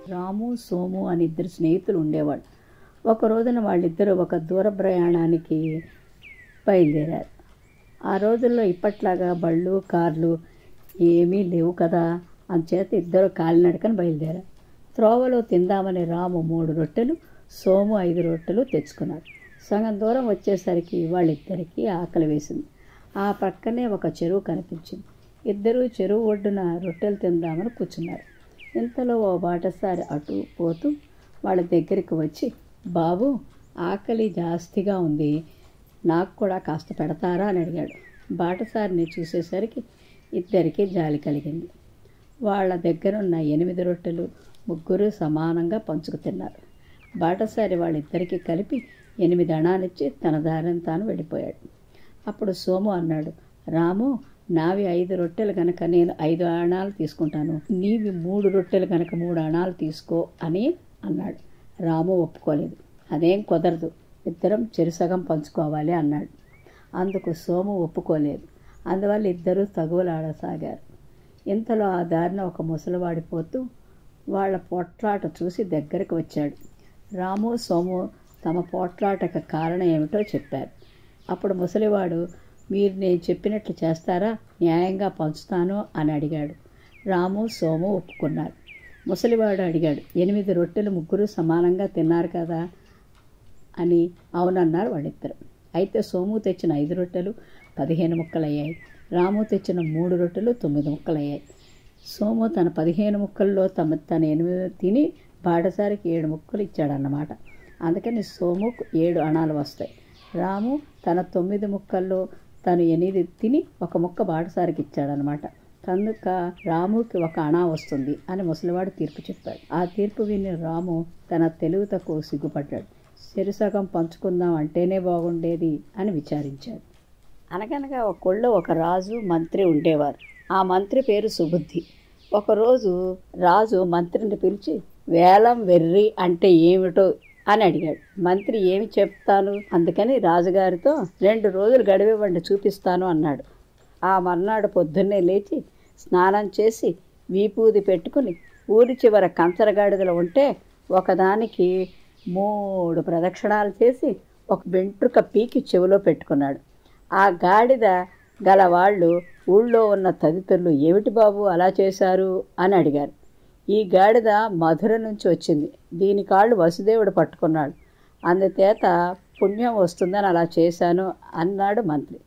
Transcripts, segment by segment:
రాము, సోము అని ఇద్దరు స్నేహితులు ఉండేవాళ్ళు. ఒక రోజున వాళ్ళిద్దరూ ఒక దూర ప్రయాణానికి బయలుదేరారు. ఆ రోజుల్లో ఇప్పట్లాగా బళ్ళు, కార్లు ఏమీ లేవు కదా, అంచేత ఇద్దరు కాలినడకని బయలుదేరారు. త్రోవలో తిందామని రాము 3 రొట్టెలు, సోము 5 రొట్టెలు తెచ్చుకున్నారు. సగం దూరం వచ్చేసరికి వాళ్ళిద్దరికీ ఆకలి వేసింది. ఆ పక్కనే ఒక చెరువు కనిపించింది. ఇద్దరూ చెరువు ఒడ్డున రొట్టెలు తిందామని కూర్చున్నారు. ఇంతలో ఓ బాటసారి అటు పోతూ వాళ్ళ దగ్గరికి వచ్చి, బాబు, ఆకలి జాస్తిగా ఉంది, నాకు కూడా కాస్త పెడతారా అని అడిగాడు. బాటసారిని చూసేసరికి ఇద్దరికీ జాలి కలిగింది. వాళ్ళ దగ్గరున్న 8 రొట్టెలు ముగ్గురు సమానంగా పంచుకు తిన్నారు. బాటసారి వాళ్ళిద్దరికీ కలిపి 8 అణాలిచ్చి తన దారిని తాను వెళ్ళిపోయాడు. అప్పుడు సోము అన్నాడు, రాము, నావి 5 రొట్టెలు కనుక నేను 5 అణాలు తీసుకుంటాను, నీవి 3 రొట్టెలు కనుక 3 అణాలు తీసుకో అని అన్నాడు. రాము ఒప్పుకోలేదు. అదేం కుదరదు, ఇద్దరం చెరుసగం పంచుకోవాలి అన్నాడు. అందుకు సోము ఒప్పుకోలేదు. అందువల్ల ఇద్దరూ తగువలాడసాగారు. ఇంతలో ఆ దారిన ఒక ముసలివాడిపోతూ వాళ్ళ పోట్లాట చూసి దగ్గరకు వచ్చాడు. రాము, సోము తమ పోట్లాటకు కారణం ఏమిటో చెప్పారు. అప్పుడు ముసలివాడు, మీరు నేను చెప్పినట్లు చేస్తారా, న్యాయంగా పంచుతాను అని అడిగాడు. రాము, సోము ఒప్పుకున్నారు. ముసలివాడు అడిగాడు, 8 రొట్టెలు ముగ్గురు సమానంగా తిన్నారు కదా అని. అవునన్నారు వాళ్ళిద్దరు. అయితే సోము తెచ్చిన 5 రొట్టెలు 15 ముక్కలయ్యాయి. రాము తెచ్చిన 3 రొట్టెలు 9 ముక్కలయ్యాయి. సోము తన 15 ముక్కల్లో తన 8 తిని బాటసారికి 7 ముక్కలు ఇచ్చాడన్నమాట. అందుకని సోముకు 7 అణాలు వస్తాయి. రాము తన 9 ముక్కల్లో తను 8 తిని 1 ముక్క బాటసారికి ఇచ్చాడనమాట. కనుక రాముకి 1 అణా వస్తుంది అని ముసలివాడు తీర్పు చెప్పాడు. ఆ తీర్పు విని రాము తన తెలివి తక్కువ సిగ్గుపడ్డాడు. చెరుసగం పంచుకుందాం అంటేనే బాగుండేది అని విచారించాడు. అనగనగా ఒక ఊళ్ళో ఒక రాజు, మంత్రి ఉండేవారు. ఆ మంత్రి పేరు సుబుద్ధి. ఒకరోజు రాజు మంత్రిని పిలిచి, వేలం వెర్రి అంటే ఏమిటో అని అడిగాడు. మంత్రి ఏమి చెప్తాను, అందుకని రాజుగారితో 2 రోజులు గడివివ్వండి, చూపిస్తాను అన్నాడు. ఆ మర్నాడు పొద్దున్నే లేచి స్నానం చేసి వీపూది పెట్టుకుని ఊరి చివర కంచరగాడిదలు ఉంటే ఒకదానికి 3 ప్రదక్షిణాలు చేసి ఒక వెంట్రుక పీకి చెవిలో పెట్టుకున్నాడు. ఆ గాడిద గల వాళ్ళు ఊళ్ళో ఉన్న తదితరులు, ఏమిటి బాబు అలా చేశారు అని అడిగారు. ఈ గాడిద మధుర నుంచి వచ్చింది, దీని కాళ్ళు వసుదేవుడు పట్టుకున్నాడు, అందుచేత పుణ్యం వస్తుందని అలా చేశాను అన్నాడు మంత్రి.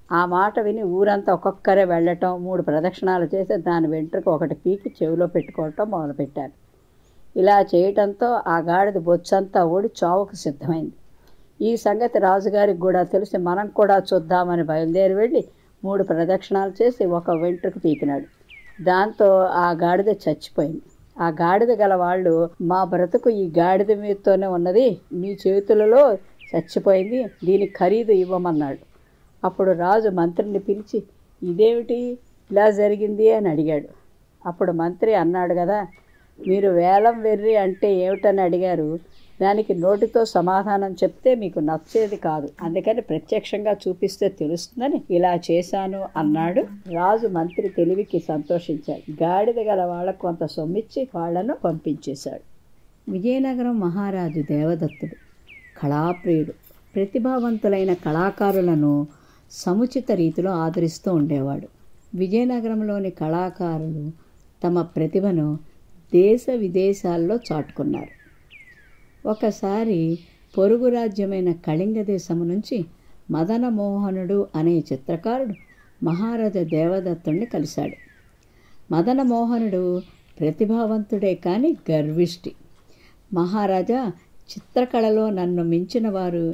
ఆ మాట విని ఊరంతా ఒక్కొక్కరే వెళ్ళటం, 3 ప్రదక్షిణాలు చేసి దాని వెంట్రుక ఒకటి పీకి చెవిలో పెట్టుకోవటం మొదలుపెట్టారు. ఇలా చేయటంతో ఆ గాడిద బొచ్చంతా ఓడి చావుకు సిద్ధమైంది. ఈ సంగతి రాజుగారికి కూడా తెలిసి మనం కూడా చూద్దామని బయలుదేరి వెళ్ళి 3 ప్రదక్షిణాలు చేసి ఒక వెంట్రుక పీకినాడు. దాంతో ఆ గాడిద చచ్చిపోయింది. ఆ గాడిద గల వాళ్ళు, మా బ్రతుకు ఈ గాడిద మీదతోనే ఉన్నది, మీ చేతులలో చచ్చిపోయింది, దీని ఖరీదు ఇవ్వమన్నాడు. అప్పుడు రాజు మంత్రిని పిలిచి, ఇదేమిటి ఇలా జరిగింది అని అడిగాడు. అప్పుడు మంత్రి అన్నాడు కదా, మీరు వేలం వెర్రి అంటే ఏమిటని అడిగారు, దానికి నోటితో సమాధానం చెప్తే మీకు నచ్చేది కాదు, అందుకని ప్రత్యక్షంగా చూపిస్తే తెలుస్తుందని ఇలా చేశాను అన్నాడు. రాజు మంత్రి తెలివికి సంతోషించాడు. గాడిద గల వాళ్ళకు కొంత సొమ్మిచ్చి వాళ్లను పంపించేశాడు. విజయనగరం మహారాజు దేవదత్తుడు కళాప్రియుడు. ప్రతిభావంతులైన కళాకారులను సముచిత రీతిలో ఆదరిస్తూ ఉండేవాడు. విజయనగరంలోని కళాకారులు తమ ప్రతిభను దేశ విదేశాల్లో చాటుకున్నారు. ఒకసారి పొరుగు రాజ్యమైన కళింగ దేశము నుంచి మదనమోహనుడు అనే చిత్రకారుడు మహారాజా దేవదత్తుణ్ణి కలిశాడు. మదనమోహనుడు ప్రతిభావంతుడే కానీ గర్విష్టి. మహారాజా, చిత్రకళలో నన్ను మించిన వారు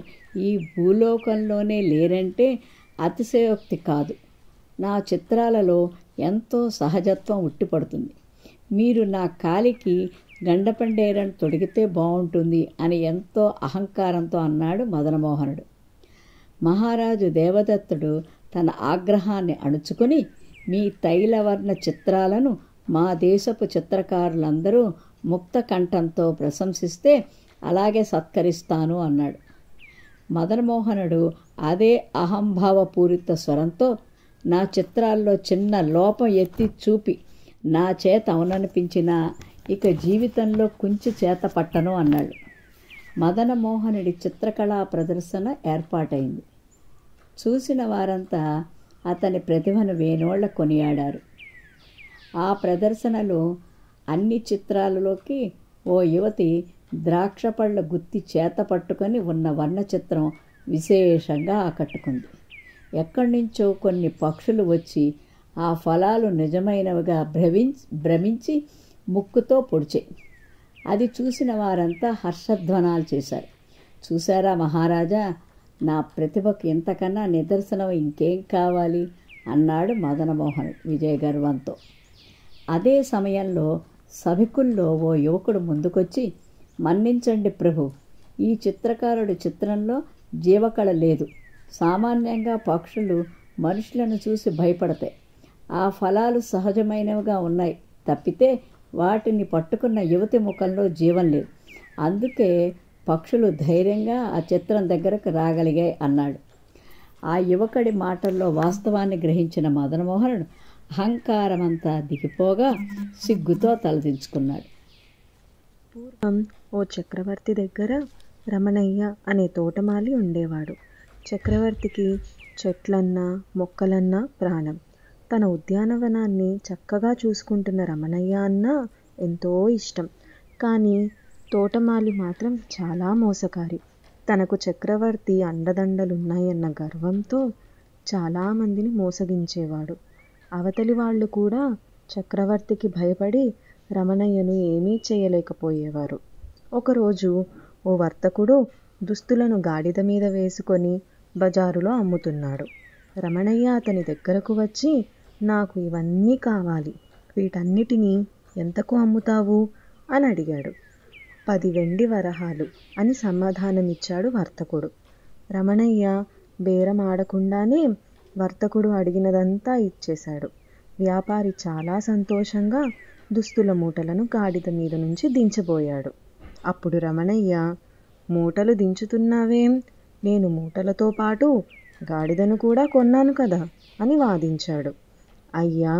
ఈ భూలోకంలోనే లేరంటే అతిశయోక్తి కాదు. నా చిత్రాలలో ఎంతో సహజత్వం ఉట్టిపడుతుంది. మీరు నా కాలికి గండపండేరను తొడిగితే బాగుంటుంది అని ఎంతో అహంకారంతో అన్నాడు మదనమోహనుడు. మహారాజు దేవదత్తుడు తన ఆగ్రహాన్ని అణుచుకొని, మీ తైలవర్ణ చిత్రాలను మా దేశపు చిత్రకారులందరూ ముక్త కంఠంతో ప్రశంసిస్తే అలాగే సత్కరిస్తాను అన్నాడు. మదనమోహనుడు అదే అహంభావపూరిత స్వరంతో, నా చిత్రాల్లో చిన్న లోపం ఎత్తి చూపి నా చేత అవుననిపించిన ఇక జీవితంలో కుంచి చేత పట్టను అన్నాడు. మదనమోహనుడి చిత్రకళా ప్రదర్శన ఏర్పాటైంది. చూసిన వారంతా అతని ప్రతిభను వేనోళ్ల కొనియాడారు. ఆ ప్రదర్శనలో అన్ని చిత్రాలలోకి ఓ యువతి ద్రాక్షపళ్ళ గుత్తి చేత పట్టుకొని ఉన్న వర్ణచిత్రం విశేషంగా ఆకట్టుకుంది. ఎక్కడి నుంచో కొన్ని పక్షులు వచ్చి ఆ ఫలాలు నిజమైనవిగా భ్రమించి ముక్కుతో పొడిచాయి. అది చూసిన వారంతా హర్షధ్వానాలు చేశారు. చూశారా మహారాజా, నా ప్రతిభకు ఇంతకన్నా నిదర్శనం ఇంకేం కావాలి అన్నాడు మదనమోహనుడు విజయగర్వంతో. అదే సమయంలో సభికుల్లో ఓ యువకుడు ముందుకొచ్చి, మన్నించండి ప్రభు, ఈ చిత్రకారుడి చిత్రంలో జీవకళ లేదు. సామాన్యంగా పక్షులు మనుషులను చూసి భయపడతాయి. ఆ ఫలాలు సహజమైనవిగా ఉన్నాయి తప్పితే వాటిని పట్టుకున్న యువతి ముఖంలో జీవం లేదు. అందుకే పక్షులు ధైర్యంగా ఆ చిత్రం దగ్గరకు రాగలిగాయి అన్నాడు. ఆ యువకుడి మాటల్లో వాస్తవాన్ని గ్రహించిన మదనమోహనుడు అహంకారమంతా దిగిపోగా సిగ్గుతో తలదించుకున్నాడు. పూర్వం ఓ చక్రవర్తి దగ్గర రమణయ్య అనే తోటమాలి ఉండేవాడు. చక్రవర్తికి చెట్లన్నా మొక్కలన్నా ప్రాణం. తన ఉద్యానవనాన్ని చక్కగా చూసుకుంటున్న రమణయ్య అన్నా ఎంతో ఇష్టం. కానీ తోటమాలి మాత్రం చాలా మోసకారి. తనకు చక్రవర్తి అండదండలున్నాయన్న గర్వంతో చాలామందిని మోసగించేవాడు. అవతలి వాళ్ళు కూడా చక్రవర్తికి భయపడి రమణయ్యను ఏమీ చేయలేకపోయేవారు. ఒకరోజు ఓ వర్తకుడు దుస్తులను గాడిద మీద వేసుకొని బజారులో అమ్ముతున్నాడు. రమణయ్య అతని దగ్గరకు వచ్చి, నాకు ఇవన్నీ కావాలి, వీటన్నిటినీ ఎంతకు అమ్ముతావు అని అడిగాడు. 10 వెండి వరహాలు అని సమాధానమిచ్చాడు వర్తకుడు. రమణయ్య బేరం ఆడకుండానే వర్తకుడు అడిగినదంతా ఇచ్చేశాడు. వ్యాపారి చాలా సంతోషంగా దుస్తుల మూటలను గాడిద మీద నుంచి దించబోయాడు. అప్పుడు రమణయ్య, మూటలు దించుతున్నావేం, నేను మూటలతో పాటు గాడిదను కూడా కొన్నాను కదా అని వాదించాడు. అయ్యా,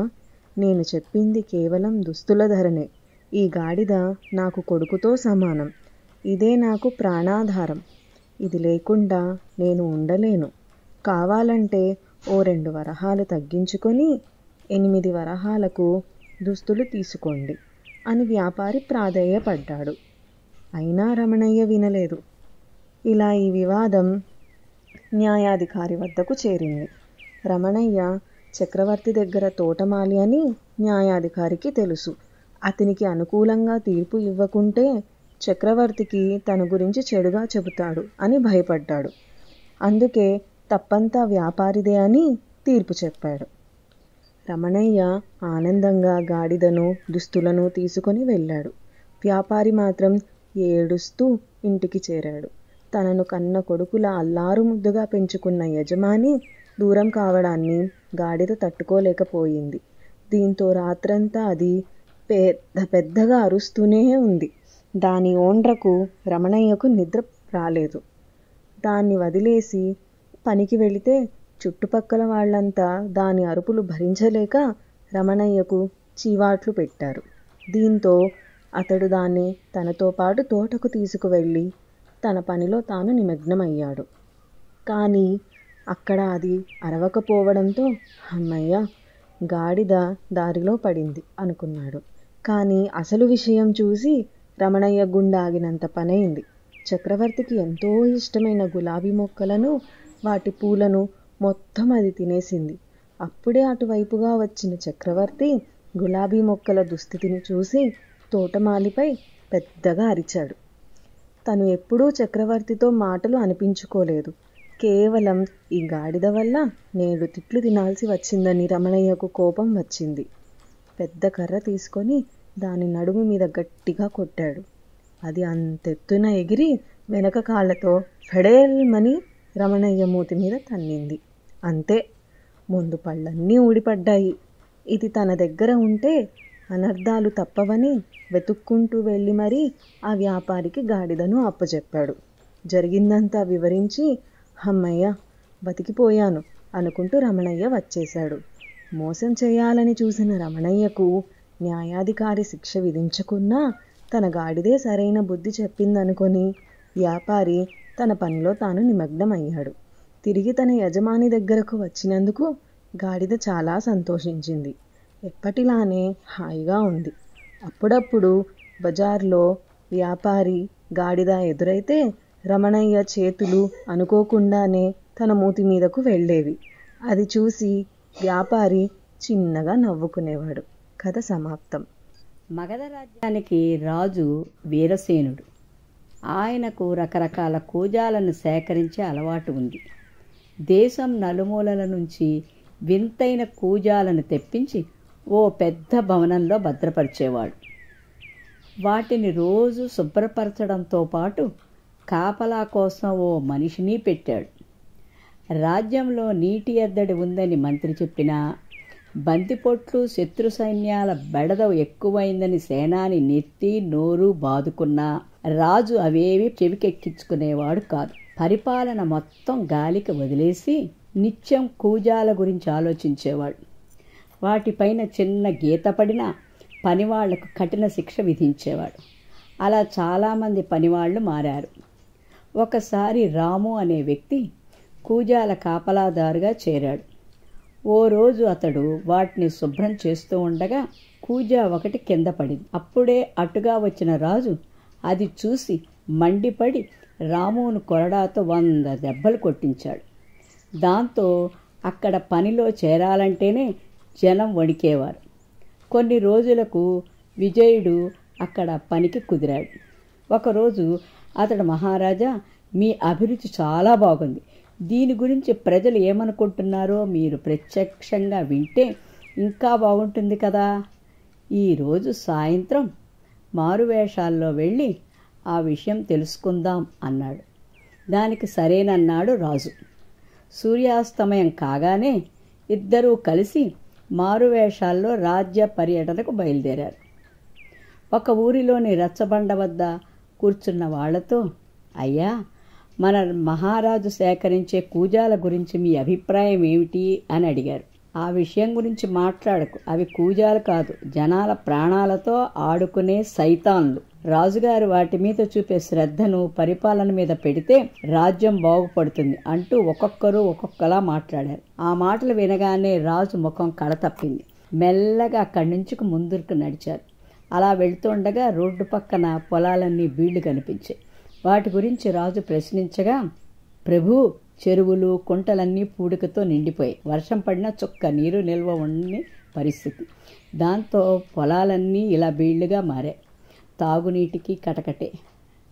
నేను చెప్పింది కేవలం దుస్తుల ధరనే. ఈ గాడిద నాకు కొడుకుతో సమానం. ఇదే నాకు ప్రాణాధారం. ఇది లేకుండా నేను ఉండలేను. కావాలంటే ఓ 2 వరహాలు తగ్గించుకొని 8 వరహాలకు దుస్తులు తీసుకోండి అని వ్యాపారి ప్రాధేయపడ్డాడు. అయినా రమణయ్య వినలేదు. ఇలా ఈ వివాదం న్యాయాధికారి వద్దకు చేరింది. రమణయ్య చక్రవర్తి దగ్గర తోటమాలి అని న్యాయాధికారికి తెలుసు. అతనికి అనుకూలంగా తీర్పు ఇవ్వకుంటే చక్రవర్తికి తన గురించి చెడుగా చెబుతాడు అని భయపడ్డాడు. అందుకే తప్పంతా వ్యాపారిదే అని తీర్పు చెప్పాడు. రమణయ్య ఆనందంగా గాడిదను దుస్తులను తీసుకొని వెళ్ళాడు. వ్యాపారి మాత్రం ఏడుస్తూ ఇంటికి చేరాడు. తనను కన్న కొడుకుల అల్లారు ముద్దుగా పెంచుకున్న యజమాని దూరం కావడాన్ని గాడిద తట్టుకోలేకపోయింది. దీంతో రాత్రంతా అది పెద్దగా అరుస్తూనే ఉంది. దాని ఓండ్రకు రమణయ్యకు నిద్ర రాలేదు. దాన్ని వదిలేసి పనికి వెళితే చుట్టుపక్కల వాళ్ళంతా దాని అరుపులు భరించలేక రమణయ్యకు చీవాట్లు పెట్టారు. దీంతో అతడు దాన్ని తనతో పాటు తోటకు తీసుకువెళ్ళి తన పనిలో తాను నిమగ్నమయ్యాడు. కానీ అక్కడ అది అరవకపోవడంతో అమ్మయ్య, గాడిద దారిలో పడింది అనుకున్నాడు. కానీ అసలు విషయం చూసి రమణయ్య గుండాగినంత పనైంది. చక్రవర్తికి ఎంతో ఇష్టమైన గులాబీ మొక్కలను, వాటి పూలను మొత్తం అది తినేసింది. అప్పుడే అటువైపుగా వచ్చిన చక్రవర్తి గులాబీ మొక్కల దుస్థితిని చూసి తోటమాలిపై పెద్దగా అరిచాడు. తను ఎప్పుడూ చక్రవర్తితో మాటలు అనిపించుకోలేదు. కేవలం ఈ గాడిద వల్ల నేడు తిట్లు తినాల్సి వచ్చిందని రమణయ్యకు కోపం వచ్చింది. పెద్ద కర్ర తీసుకొని దాని నడుము మీద గట్టిగా కొట్టాడు. అది అంతెత్తున ఎగిరి వెనక కాళ్ళతో ఫెడేల్మని రమణయ్య మూతి మీద తన్నింది. అంతే, ముందు పళ్ళన్నీ ఊడిపడ్డాయి. ఇది తన దగ్గర ఉంటే అనర్థాలు తప్పవని వెతుక్కుంటూ వెళ్ళి మరీ ఆ వ్యాపారికి గాడిదను అప్పచెప్పాడు. జరిగిందంతా వివరించి అమ్మయ్య, బతికిపోయాను అనుకుంటూ రమణయ్య వచ్చేశాడు. మోసం చేయాలని చూసిన రమణయ్యకు న్యాయాధికారి శిక్ష విధించకున్నా తన గాడిదే సరైన బుద్ధి చెప్పిందనుకొని వ్యాపారి తన పనిలో తాను నిమగ్నమయ్యాడు. తిరిగి తన యజమాని దగ్గరకు వచ్చినందుకు గాడిద చాలా సంతోషించింది. ఎప్పటిలానే హాయిగా ఉంది. అప్పుడప్పుడు బజార్లో వ్యాపారి గాడిద ఎదురైతే రమణయ్య చేతులు అనుకోకుండానే తన మూతి మీదకు వెళ్ళేవి. అది చూసి వ్యాపారి చిన్నగా నవ్వుకునేవాడు. కథ సమాప్తం. మగధ రాజ్యానికి రాజు వీరసేనుడు. ఆయనకు రకరకాల కూజాలను సేకరించే అలవాటు ఉంది. దేశం నలుమూలల నుంచి వింతైన కూజాలను తెప్పించి ఓ పెద్ద భవనంలో భద్రపరిచేవాడు. వాటిని రోజు శుభ్రపరచడంతో పాటు కాపలా కోసం ఓ మనిషిని పెట్టాడు. రాజ్యంలో నీటి ఎద్దడి ఉందని మంత్రి చెప్పినా, బంతిపొట్లు శత్రు సైన్యాల బెడద ఎక్కువైందని సేనాని నెత్తి నోరు బాదుకున్నా రాజు అవేవి చెవికెక్కించుకునేవాడు కాదు. పరిపాలన మొత్తం గాలికి వదిలేసి నిత్యం కూజాల గురించి ఆలోచించేవాడు. వాటిపైన చిన్న గీత పడినా పనివాళ్లకు కఠిన శిక్ష విధించేవాడు. అలా చాలామంది పనివాళ్లు మారారు. ఒకసారి రాము అనే వ్యక్తి కూజాల కాపలాదారుగా చేరాడు. ఓ రోజు అతడు వాటిని శుభ్రం చేస్తూ ఉండగా కూజా ఒకటి కింద పడింది. అప్పుడే అటుగా వచ్చిన రాజు అది చూసి మండిపడి రామును కొరడాతో 100 దెబ్బలు కొట్టించాడు. దాంతో అక్కడ పనిలో చేరాలంటేనే జనం వణికేవారు. కొన్ని రోజులకు విజయుడు అక్కడ పనికి కుదిరాడు. ఒకరోజు అతడు, మహారాజా, మీ అభిరుచి చాలా బాగుంది. దీని గురించి ప్రజలు ఏమనుకుంటున్నారో మీరు ప్రత్యక్షంగా వింటే ఇంకా బాగుంటుంది కదా. ఈరోజు సాయంత్రం మారువేషాల్లో వెళ్ళి ఆ విషయం తెలుసుకుందాం అన్నాడు. దానికి సరేనన్నాడు రాజు. సూర్యాస్తమయం కాగానే ఇద్దరూ కలిసి మారువేషాల్లో రాజ్య పర్యటనకు బయలుదేరారు. ఒక ఊరిలోని రచ్చబండ వద్ద కూర్చున్న వాళ్లతో, అయ్యా, మన మహారాజు సేకరించే కూజాల గురించి మీ అభిప్రాయం ఏమిటి అని అడిగారు. ఆ విషయం గురించి మాట్లాడకు, అవి కూజాలు కాదు, జనాల ప్రాణాలతో ఆడుకునే సైతాన్లు. రాజుగారు వాటి మీద చూపే శ్రద్ధను పరిపాలన మీద పెడితే రాజ్యం బాగుపడుతుంది అంటూ ఒక్కొక్కరు ఒక్కొక్కలా మాట్లాడారు. ఆ మాటలు వినగానే రాజు ముఖం కళతప్పింది. మెల్లగా అక్కడి నుంచి ముందుకు నడిచారు. అలా వెళ్తుండగా రోడ్డు పక్కన పొలాలన్నీ బీళ్లు కనిపించాయి. వాటి గురించి రాజు ప్రశ్నించగా, ప్రభు, చెరువులు కుంటలన్నీ పూడికతో నిండిపోయాయి. వర్షం పడినా చుక్క నీరు నిల్వ ఉండని పరిస్థితి. దాంతో పొలాలన్నీ ఇలా బీళ్లుగా మారాయి. తాగునీటికి కటకటే.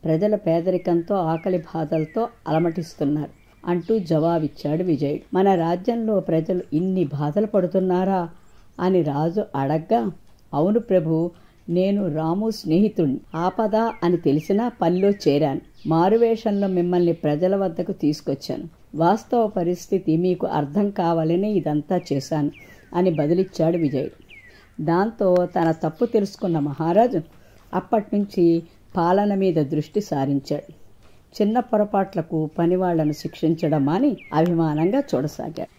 ప్రజల పేదరికంతో ఆకలి బాధలతో అలమటిస్తున్నారు అంటూ జవాబిచ్చాడు విజయుడు. మన రాజ్యంలో ప్రజలు ఇన్ని బాధలు పడుతున్నారా అని రాజు అడగ్గా, అవును ప్రభు, నేను రాము స్నేహితుణ్ణి. ఆపద అని తెలిసినా పనిలో చేరాను. మారువేషంలో మిమ్మల్ని ప్రజల వద్దకు తీసుకొచ్చాను. వాస్తవ పరిస్థితి మీకు అర్థం కావాలని ఇదంతా చేశాను అని బదులిచ్చాడు విజయుడు. దాంతో తన తప్పు తెలుసుకున్న మహారాజు అప్పటినుంచి పాలన మీద దృష్టి సారించాడు. చిన్న పొరపాట్లకు పనివాళ్లను శిక్షించడం అని అభిమానంగా చూడసాగాడు.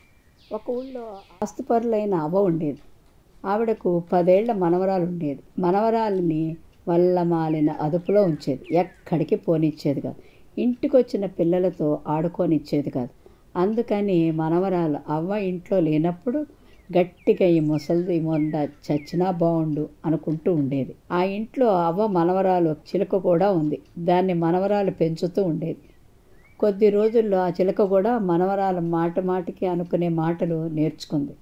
ఒక ఊళ్ళో ఆస్తిపరులైన అవ్వ ఉండేది. ఆవిడకు 10 ఏళ్ల మనవరాలు ఉండేది. మనవరాలిని వల్లమాలిన అదుపులో ఉంచేది. ఎక్కడికి పోనిచ్చేది కాదు. ఇంటికొచ్చిన పిల్లలతో ఆడుకోనిచ్చేది కాదు. అందుకని మనవరాలు అవ్వ ఇంట్లో లేనప్పుడు గట్టిగా ఈ ముసలిది మొండ చచ్చినా బాగుండు అనుకుంటూ ఉండేది. ఆ ఇంట్లో అవ్వ మనవరాలు చిలుక కూడా ఉంది. దాన్ని మనవరాలు పెంచుతూ ఉండేది. కొద్ది రోజుల్లో ఆ చిలుక కూడా మనవరాలు మాటికి అనుకునే మాటలు నేర్చుకుంది.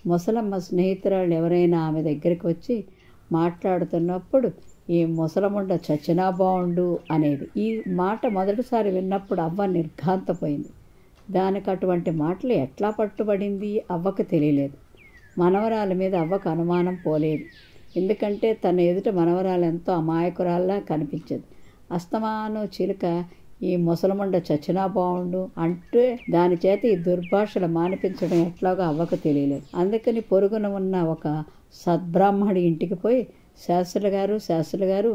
ముసలమ్మ స్నేహితురాళ్ళు ఎవరైనా ఆమె దగ్గరికి వచ్చి మాట్లాడుతున్నప్పుడు ఈ ముసలముండ చచ్చినా బాగుండు అనేది. ఈ మాట మొదటిసారి విన్నప్పుడు అవ్వ నిర్ఘాంతపోయింది. దానికి అటువంటి మాటలు ఎట్లా పట్టుబడింది అవ్వకు తెలియలేదు. మనవరాల మీద అవ్వకు అనుమానం పోలేదు. ఎందుకంటే తన ఎదుట మనవరాలు ఎంతో అమాయకురాల్లా కనిపించేది. అస్తమానం చిలుక ఈ ముసలముండ చచ్చినా బాగుండు అంటే దాని చేత ఈ దుర్భాషలు మానిపించడం ఎట్లాగో అవ్వకు తెలియలేదు. అందుకని పొరుగున ఉన్న ఒక సద్బ్రాహ్మడి ఇంటికి పోయి, శాస్త్రులు గారు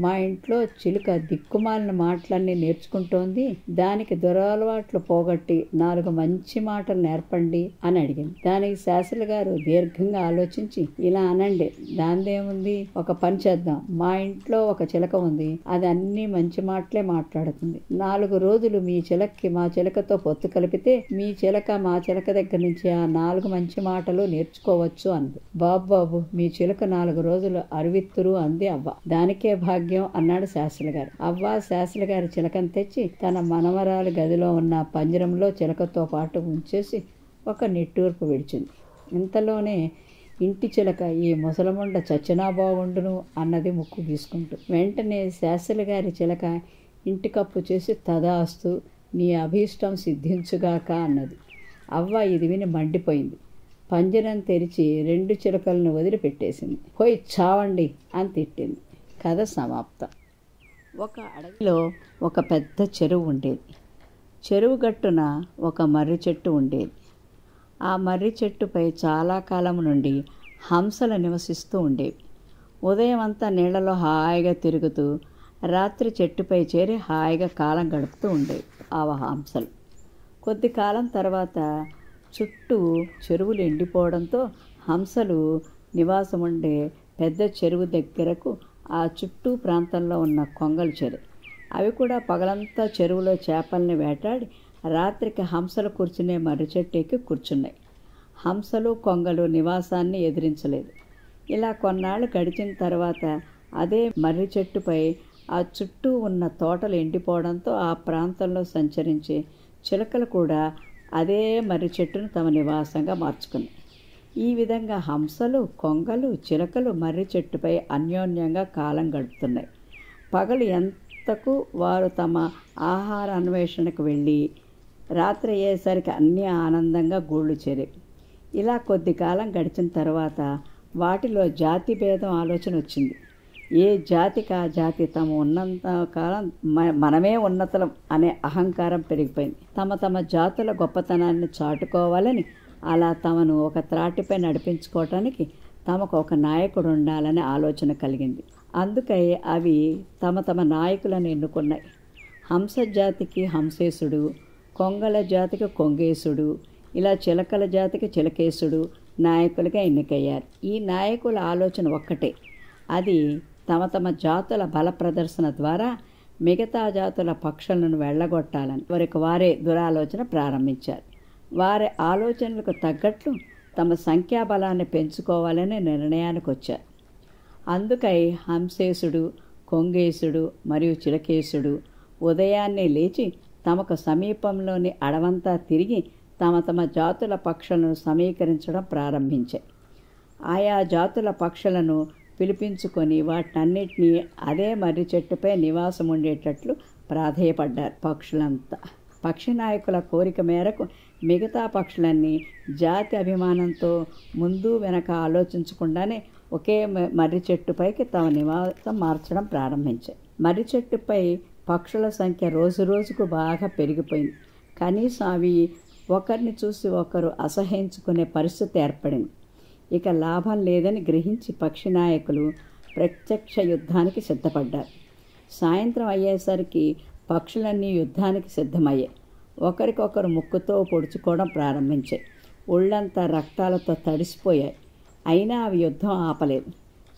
మా ఇంట్లో చిలుక దిక్కుమాలిన మాటలన్నీ నేర్చుకుంటోంది, దానికి దురలవాట్లు పోగొట్టి 4 మంచి మాటలు నేర్పండి అని అడిగింది. దానికి శాస్త్రులు గారు దీర్ఘంగా ఆలోచించి, ఇలా అనండి, దాందేముంది, ఒక పని చేద్దాం. మా ఇంట్లో ఒక చిలక ఉంది, అది అన్ని మంచి మాటలే మాట్లాడుతుంది. 4 రోజులు మీ చిలక్కి మా చిలకతో పొత్తు కలిపితే మీ చిలక మా చిలక దగ్గర నుంచి ఆ 4 మంచి మాటలు నేర్చుకోవచ్చు అంది. బాబు మీ చిలక 4 రోజులు అరువిత్తురు అంది అవ్వ. దానికే భాగ్యం అన్నాడు శాస్త్రులు గారు. అవ్వ శాస్త్రులు గారి చిలకను తెచ్చి తన మనమరాలి గదిలో ఉన్న పంజరంలో చిలకతో పాటు ఉంచేసి ఒక నిట్టూర్పు విడిచింది. ఇంతలోనే ఇంటి చిలక, ఈ ముసలముండ చచ్చినా బాగుండును అన్నది ముక్కు గీసుకుంటూ. వెంటనే శాస్త్రులు గారి చిలక ఇంటి కప్పు చేసి తదాస్తు, నీ అభీష్టం సిద్ధించుగాక అన్నది. అవ్వ ఇది విని మండిపోయింది. పంజరం తెరిచి 2 చిలకలను వదిలిపెట్టేసింది. పోయి చావండి అని తిట్టింది. కథ సమాప్తం. ఒక అడవిలో ఒక పెద్ద చెరువు ఉండేది. చెరువు గట్టున ఒక మర్రి చెట్టు ఉండేది. ఆ మర్రి చెట్టుపై చాలా కాలం నుండి హంసలు నివసిస్తూ ఉండేవి. ఉదయం అంతా నీళ్లలో హాయిగా తిరుగుతూ రాత్రి చెట్టుపై చేరి హాయిగా కాలం గడుపుతూ ఉండేవి ఆ హంసలు. కొద్ది కాలం తర్వాత చుట్టూ చెరువులు ఎండిపోవడంతో హంసలు నివాసం ఉండే పెద్ద చెరువు దగ్గరకు ఆ చుట్టూ ప్రాంతంలో ఉన్న కొంగలు చేరాయి. అవి కూడా పగలంతా చెరువులో చేపల్ని వేటాడి రాత్రికి హంసలు కూర్చునే మర్రి చెట్టు ఎక్కి కూర్చున్నాయి. హంసలు కొంగలు నివాసాన్ని ఎదిరించలేదు. ఇలా కొన్నాళ్ళు గడిచిన తర్వాత అదే మర్రి చెట్టుపై ఆ చుట్టూ ఉన్న తోటలు ఎండిపోవడంతో ఆ ప్రాంతంలో సంచరించే చిలకలు కూడా అదే మర్రి చెట్టును తమ నివాసంగా మార్చుకున్నాయి. ఈ విధంగా హంసలు, కొంగలు, చిలకలు మర్రి చెట్టుపై అన్యోన్యంగా కాలం గడుపుతున్నాయి. పగలు ఎంతకు వారు తమ ఆహార అన్వేషణకు వెళ్ళి రాత్రి అయ్యేసరికి అన్నీ ఆనందంగా గూళ్ళు చేరాయి. ఇలా కొద్ది కాలం గడిచిన తర్వాత వాటిలో జాతి భేదం ఆలోచన వచ్చింది. ఏ జాతికి ఆ జాతి తమ ఉన్నంత కాలం మనమే ఉన్నతలం అనే అహంకారం పెరిగిపోయింది. తమ జాతుల గొప్పతనాన్ని చాటుకోవాలని, అలా తమను ఒక త్రాటిపై నడిపించుకోవటానికి తమకు ఒక నాయకుడు ఉండాలనే ఆలోచన కలిగింది. అందుకై అవి తమ నాయకులను ఎన్నుకున్నాయి. హంస జాతికి హంసేశుడు, కొంగల జాతికి కొంగేశుడు, ఇలా చిలకల జాతికి చిలకేశుడు నాయకులుగా ఎన్నికయ్యారు. ఈ నాయకుల ఆలోచన ఒక్కటే, అది తమ జాతుల బల ప్రదర్శన ద్వారా మిగతా జాతుల పక్షులను వెళ్ళగొట్టాలని వారికి వారే దురాలోచన ప్రారంభించారు. వారి ఆలోచనలకు తగ్గట్లు తమ సంఖ్యాబలాన్ని పెంచుకోవాలనే నిర్ణయానికి వచ్చారు. అందుకై హంసేశుడు, కొంగేశుడు మరియు చిలకేశుడు ఉదయాన్నే లేచి తమకు సమీపంలోని అడవంతా తిరిగి తమ జాతుల పక్షులను సమీకరించడం ప్రారంభించాయి. ఆయా జాతుల పక్షులను పిలిపించుకొని వాటన్నిటినీ అదే మర్రి చెట్టుపై నివాసం ఉండేటట్లు ప్రాధేయపడ్డారు పక్షులంతా. పక్షి నాయకుల కోరిక మేరకు మిగతా పక్షులన్నీ జాతి అభిమానంతో ముందు వెనక ఆలోచించకుండానే ఒకే మర్రి చెట్టుపైకి తమ నివాసం మార్చడం ప్రారంభించాయి. మర్రి చెట్టుపై పక్షుల సంఖ్య రోజు రోజుకు బాగా పెరిగిపోయింది. కనీసం అవి ఒకరిని చూసి ఒకరు అసహ్యించుకునే పరిస్థితి ఏర్పడింది. ఇక లాభం లేదని గ్రహించి పక్షి నాయకులు ప్రత్యక్ష యుద్ధానికి సిద్ధపడ్డారు. సాయంత్రం అయ్యేసరికి పక్షులన్నీ యుద్ధానికి సిద్ధమయ్యాయి. ఒకరికొకరు ముక్కుతో పొడుచుకోవడం ప్రారంభించాయి. ఒళ్ళంతా రక్తాలతో తడిసిపోయాయి. అయినా అవి యుద్ధం ఆపలేదు.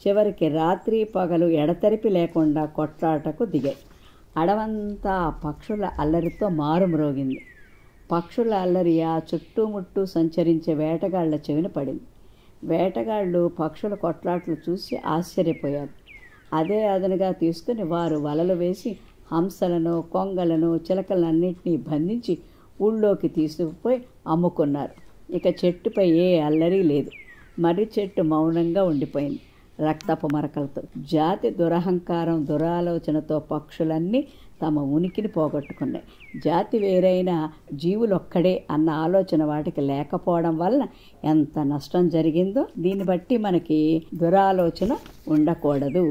చివరికి రాత్రి పగలు ఎడతెరిపి లేకుండా కొట్లాటకు దిగాయి. అడవంతా ఆ పక్షుల అల్లరితో మారుమ్రోగింది. పక్షుల అల్లరి ఆ చుట్టుముట్టు సంచరించే వేటగాళ్ల చెవిన పడింది. వేటగాళ్ళు పక్షుల కొట్లాట్లు చూసి ఆశ్చర్యపోయారు. అదే అదనుగా తీసుకుని వారు వలలు వేసి హంసలను, కొంగలను, చిలకలన్నింటినీ బంధించి ఊళ్ళోకి తీసుకుపోయి అమ్ముకున్నారు. ఇక చెట్టుపై ఏ అల్లరి లేదు. మర్రి చెట్టు మౌనంగా ఉండిపోయింది రక్తపు మరకలతో. జాతి దురహంకారం, దురాలోచనతో పక్షులన్నీ తమ ఉనికిని పోగొట్టుకున్నాయి. జాతి వేరైన జీవులొక్కడే అన్న ఆలోచన వాటికి లేకపోవడం వలన ఎంత నష్టం జరిగిందో దీన్ని బట్టి మనకి దురాలోచన ఉండకూడదు.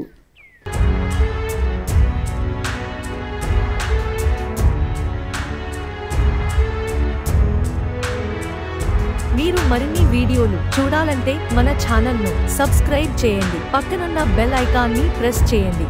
మీరు మరిన్ని వీడియోలు చూడాలంటే మన ఛానల్ను సబ్స్క్రైబ్ చేయండి. పక్కనున్న బెల్ ఐకాన్ని ప్రెస్ చేయండి.